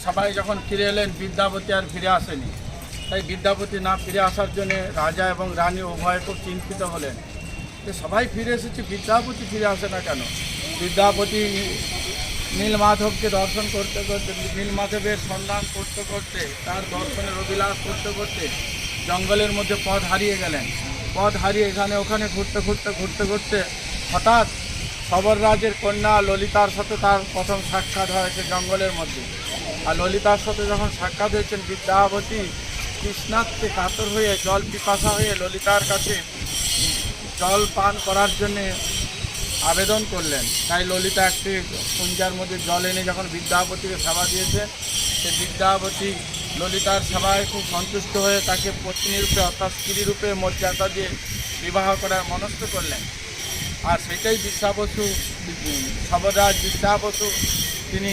সবাই যখন ফিরে এলেন, বিদ্যাপতি আর ফিরে আসেনি। তাই বিদ্যাপতি না ফিরে আসার জন্যে রাজা এবং রানী উভয় খুব চিন্তিত হলেন যে সবাই ফিরে এসেছে, বিদ্যাপতি ফিরে আসে না কেন। বিদ্যাপতি নীলমাধবকে দর্শন করতে করতে, নীলমাধবের সন্ধান করতে করতে, তার দর্শনের অভিলাষ করতে করতে জঙ্গলের মধ্যে পথ হারিয়ে গেলেন। পথ হারিয়ে এখানে ওখানে ঘুরতে ঘুরতে ঘুরতে ঘুরতে হঠাৎ সবররাজের কন্যা ললিতার সাথে তার প্রথম সাক্ষাৎ হয়েছে জঙ্গলের মধ্যে। আর ললিতার সাথে যখন সাক্ষাৎ হয়েছেন, বিদ্যাপতি তৃষ্ণার্তে কাতর হয়ে, জল পিপাসা হয়ে ললিতার কাছে জল পান করার জন্যে আবেদন করলেন। তাই ললিতা একটি কুঞ্জার মধ্যে জল এনে যখন বিদ্যাপতিকে সেবা দিয়েছে, সে বিদ্যাপতি ললিতার সেবায় খুব সন্তুষ্ট হয়ে তাকে পত্নী রূপে অর্থাৎ স্ত্রী রূপে মর্যাদা দিয়ে বিবাহ করার মনস্থ করলেন। আর সেটাই সবররাজ বিদ্যাবসু তিনি